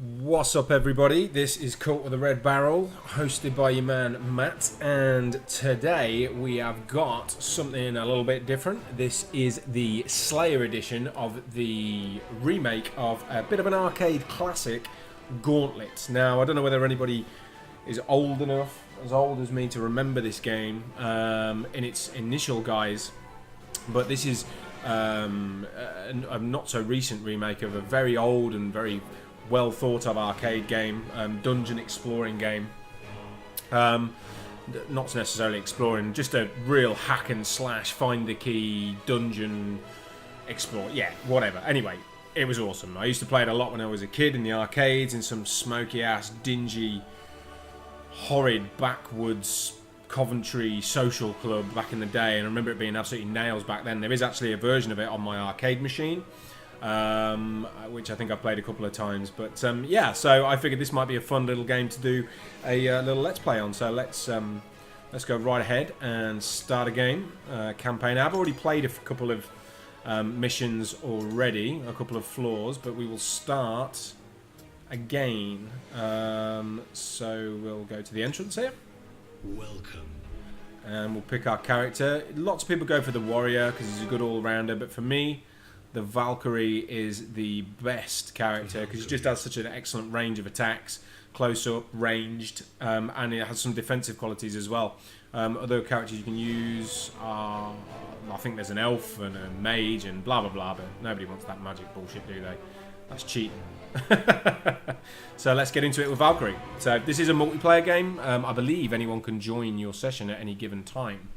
What's up, everybody? This is Caught with a Red Barrel, hosted by your man Matt, and today we have got something a little bit different. This is the Slayer edition of the remake of a bit of an arcade classic, Gauntlet. Now, I don't know whether anybody is old enough, as old as me, to remember this game in its initial guise, but this is a not so recent remake of a very old and very well thought of arcade game, dungeon exploring game. Not necessarily exploring, just a real hack and slash, find the key, dungeon explore, yeah, whatever. Anyway, it was awesome. I used to play it a lot when I was a kid in the arcades, in some smoky ass, dingy, horrid backwoods Coventry social club back in the day, and I remember it being absolutely nails back then. There is actually a version of it on my arcade machine, which I think I've played a couple of times, but yeah, so I figured this might be a fun little game to do a little let's play on. So let's go right ahead and start a game campaign. I've already played a couple of missions already, a couple of floors, but we will start again. So we'll go to the entrance here. Welcome. And we'll pick our character. Lots of people go for the warrior because he's a good all-rounder, but for me, the Valkyrie is the best character because it just has such an excellent range of attacks, close up, ranged, and it has some defensive qualities as well. Other characters you can use are, I think there's an elf and a mage and blah blah blah, but nobody wants that magic bullshit, do they? That's cheating. So let's get into it with Valkyrie. So this is a multiplayer game. I believe anyone can join your session at any given time.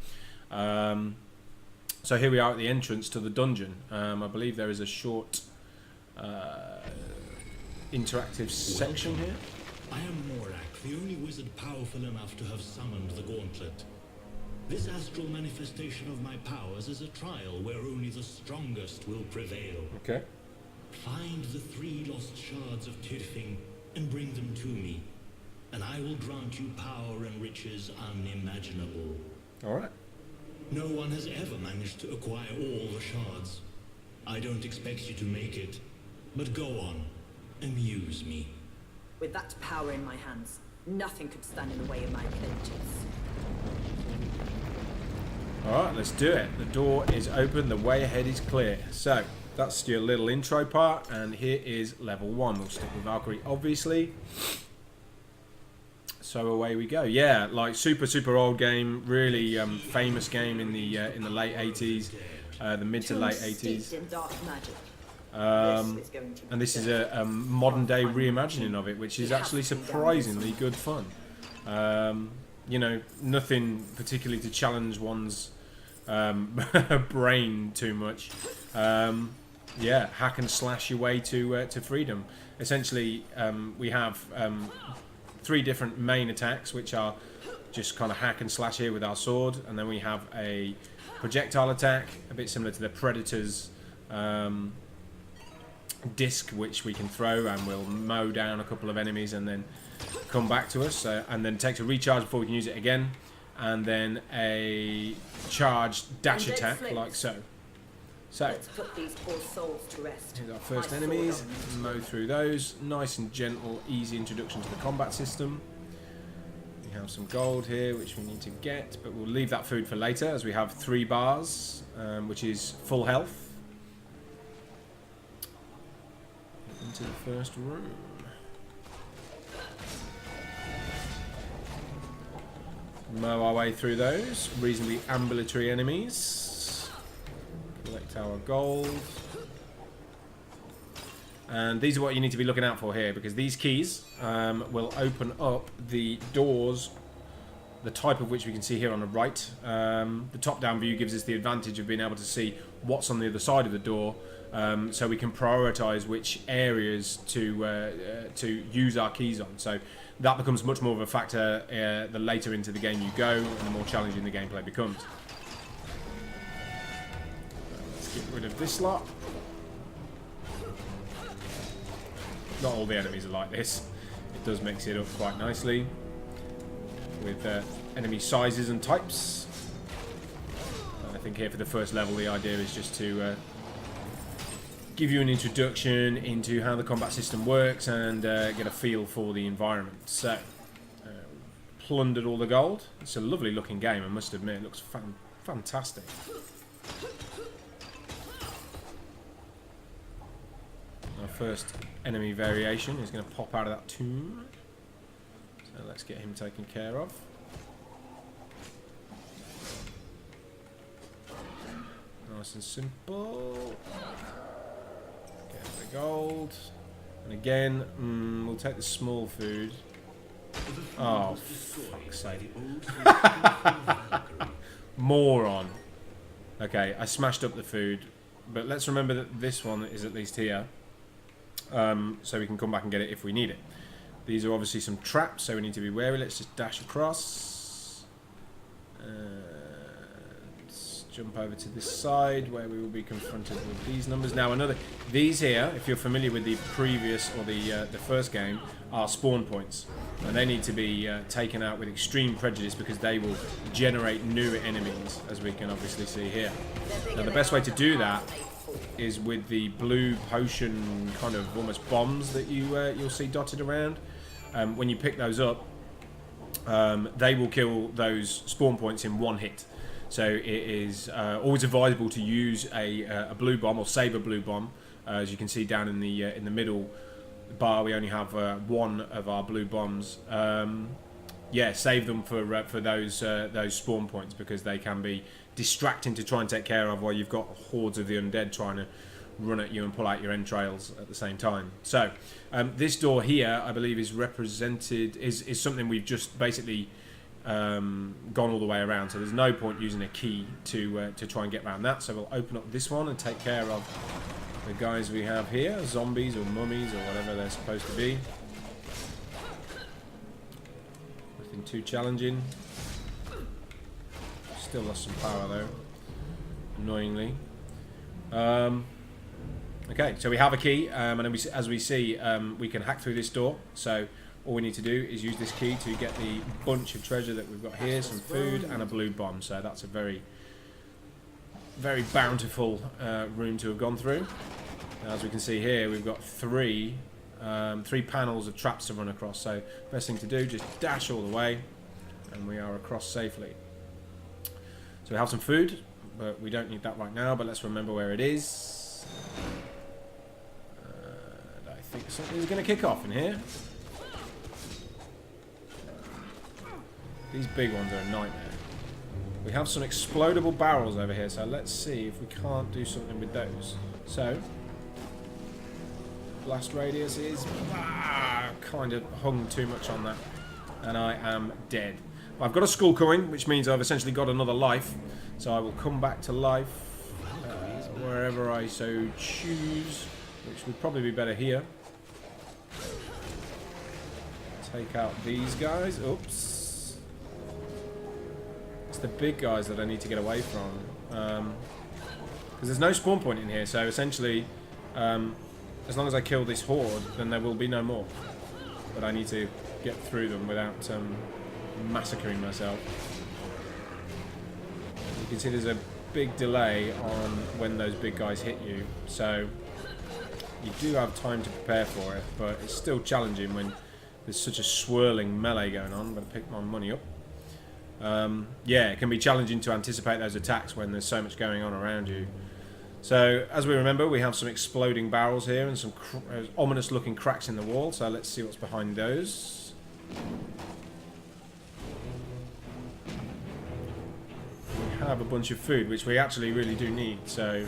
So here we are at the entrance to the dungeon. I believe there is a short interactive section here. I am Morak, the only wizard powerful enough to have summoned the Gauntlet. This astral manifestation of my powers is a trial where only the strongest will prevail. Okay. Find the 3 lost shards of Tirfing and bring them to me, and I will grant you power and riches unimaginable. All right. No one has ever managed to acquire all the shards. I don't expect you to make it, but go on, amuse me. With that power in my hands, nothing could stand in the way of my abilities. Alright, let's do it. The door is open, the way ahead is clear. So, that's your little intro part, and here is level 1. We'll stick with Valkyrie, obviously. So away we go. Yeah, like super old game, really famous game in the late 80s, the mid to late 80s. And this is a modern day reimagining of it, which is actually surprisingly good fun. You know, nothing particularly to challenge one's brain too much. Yeah, hack and slash your way to freedom. Essentially, we have 3 different main attacks, which are just kind of hack and slash here with our sword, and then we have a projectile attack, a bit similar to the Predator's disc, which we can throw and we'll mow down a couple of enemies and then come back to us, and then takes a recharge before we can use it again, and then a charged dash attack like so. So, let's put these poor souls to rest. Here's our first enemies, mow through those. Nice and gentle, easy introduction to the combat system. We have some gold here, which we need to get, but we'll leave that food for later, as we have 3 bars, which is full health. Into the first room. Mow our way through those reasonably ambulatory enemies. Collect our gold. And these are what you need to be looking out for here, because these keys will open up the doors, the type of which we can see here on the right. The top-down view gives us the advantage of being able to see what's on the other side of the door, so we can prioritize which areas to use our keys on. So that becomes much more of a factor the later into the game you go, and the more challenging the gameplay becomes. Let's get rid of this lot. Not all the enemies are like this. It does mix it up quite nicely with enemy sizes and types. I think here for the first level the idea is just to give you an introduction into how the combat system works and get a feel for the environment. So, plundered all the gold. It's a lovely looking game, I must admit. It looks fantastic. Our first enemy variation is going to pop out of that tomb. So let's get him taken care of. Nice and simple. Get the gold. And again, we'll take the small food. Oh, fuck's sake. Moron. Okay, I smashed up the food. But let's remember that this one is at least here. So we can come back and get it if we need it. These are obviously some traps, so we need to be wary. Let's just dash across. Jump over to this side where we will be confronted with these numbers. Now these here, if you're familiar with the previous or the first game, are spawn points. And they need to be taken out with extreme prejudice because they will generate new enemies, as we can obviously see here. Now the best way to do that is with the blue potion kind of almost bombs that you'll see dotted around. When you pick those up, they will kill those spawn points in one hit. So it is always advisable to use a blue bomb or save a blue bomb. As you can see down in the middle bar, we only have one of our blue bombs. Yeah, save them for those spawn points because they can be distracting to try and take care of while you've got hordes of the undead trying to run at you and pull out your entrails at the same time. So this door here, I believe, is represented is something we've just basically gone all the way around, so there's no point using a key to try and get around that. So we'll open up this one and take care of the guys we have here, zombies or mummies or whatever they're supposed to be. Nothing too challenging. Still lost some power though, annoyingly. Okay, so we have a key, and then as we see, we can hack through this door. So all we need to do is use this key to get the bunch of treasure that we've got here, some food and a blue bomb. So that's a very, very bountiful room to have gone through. Now, as we can see here, we've got three panels of traps to run across. So best thing to do, just dash all the way, and we are across safely. So we have some food, but we don't need that right now. But let's remember where it is. I think something's going to kick off in here. These big ones are a nightmare. We have some explodable barrels over here, so let's see if we can't do something with those. So, blast radius is kind of hung too much on that, and I am dead. Well, I've got a skull coin, which means I've essentially got another life, so I will come back to life wherever I so choose, which would probably be better here. Take out these guys. Oops. It's the big guys that I need to get away from. Because there's no spawn point in here, so essentially, as long as I kill this horde, then there will be no more. But I need to get through them without massacring myself. You can see there's a big delay on when those big guys hit you, so you do have time to prepare for it, but it's still challenging when there's such a swirling melee going on. I'm going to pick my money up. Yeah, it can be challenging to anticipate those attacks when there's so much going on around you. So, as we remember, we have some exploding barrels here and some ominous looking cracks in the wall, so let's see what's behind those. We have a bunch of food, which we actually really do need, so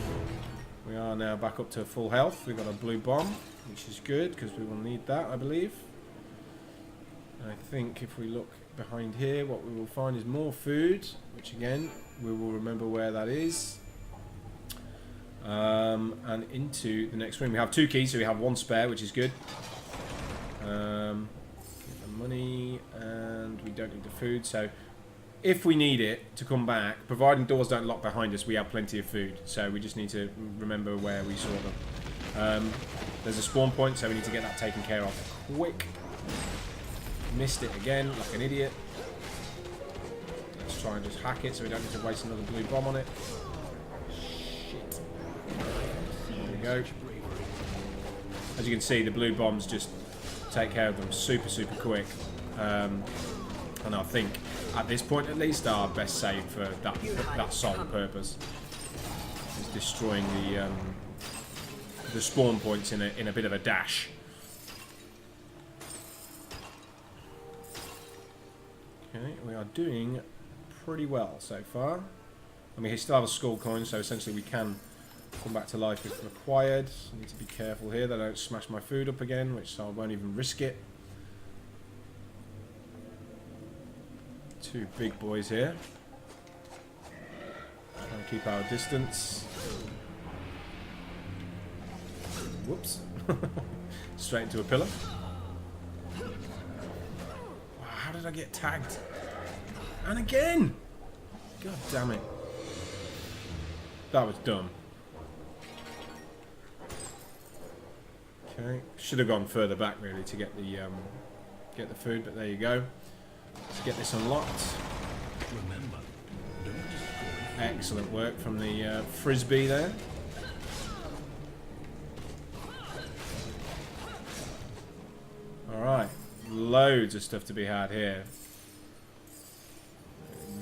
we are now back up to full health. We've got a blue bomb, which is good, because we will need that, I believe. I think if we look behind here, what we will find is more food, which again, we will remember where that is. And into the next room. We have 2 keys, so we have 1 spare, which is good. Get the money, and we don't need the food, so if we need it to come back, providing doors don't lock behind us, we have plenty of food, so we just need to remember where we saw them. There's a spawn point, so we need to get that taken care of quick. Missed it again, like an idiot. Let's try and just hack it so we don't need to waste another blue bomb on it. Shit. There we go. As you can see, the blue bombs just take care of them super quick. And I think, at this point at least, our best save for that sole purpose is destroying the spawn points in a bit of a dash. Okay, we are doing pretty well so far. I mean, he still have a skull coin, so essentially we can come back to life if required. I need to be careful here that I don't smash my food up again, which I won't even risk it. Two big boys here. Trying to keep our distance. Whoops. Straight into a pillar. Wow, how did I get tagged? And again! God damn it. That was dumb. Okay, should have gone further back really to get the food, but there you go. Let's get this unlocked. Remember, don't destroy. Excellent work from the frisbee there. Alright, loads of stuff to be had here.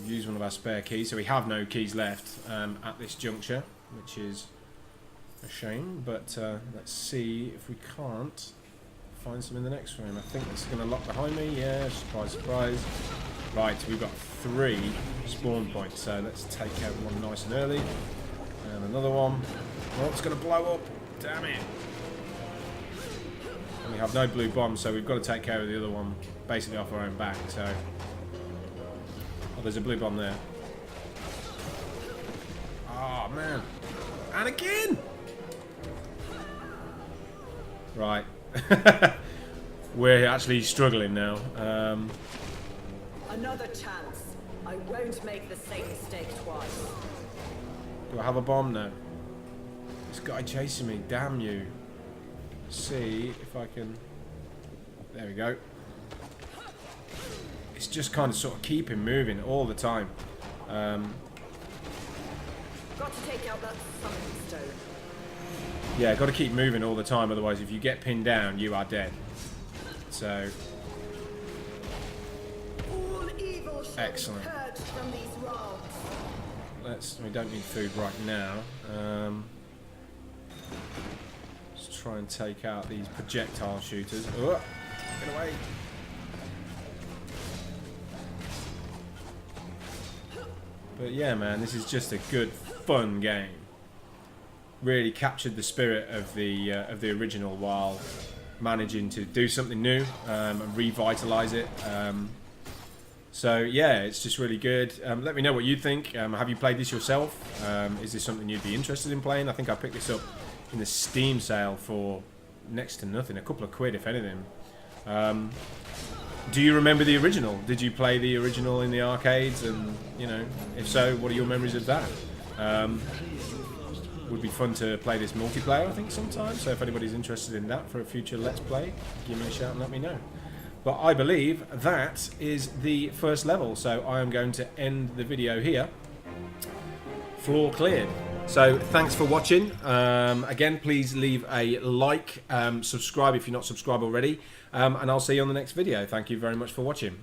Use one of our spare keys, so we have no keys left at this juncture, which is a shame, but let's see if we can't find some in the next room. I think this is going to lock behind me. Yeah, surprise, surprise. Right, we've got 3 spawn points, so let's take out one nice and early. And another one. Oh, it's going to blow up. Damn it. And we have no blue bombs, so we've got to take care of the other one basically off our own back. So, oh, there's a blue bomb there. Oh, man. And again! Right. We're actually struggling now. Another chance. I won't make the same mistake twice. Do I have a bomb? No. This guy chasing me. Damn you. Let's see if I can... There we go. It's just kind of sort of keep him moving all the time. Got to take out that summoning stone. Yeah, got to keep moving all the time, otherwise if you get pinned down, you are dead. So... All evil shall excellent. be purged from these rods. We don't need food right now. Let's try and take out these projectile shooters. Oh, get away. But yeah, man, this is just a good, fun game. Really captured the spirit of the original while managing to do something new and revitalise it. So yeah, it's just really good. Let me know what you think. Have you played this yourself? Is this something you'd be interested in playing? I think I picked this up in the Steam sale for next to nothing, a couple of quid if anything. Do you remember the original? Did you play the original in the arcades? And you know, if so, what are your memories of that? Would be fun to play this multiplayer, I think, sometime. So if anybody's interested in that for a future Let's Play, give me a shout and let me know. But I believe that is the first level, so I am going to end the video here. Floor cleared. So thanks for watching. Again, please leave a like, subscribe if you're not subscribed already, and I'll see you on the next video. Thank you very much for watching.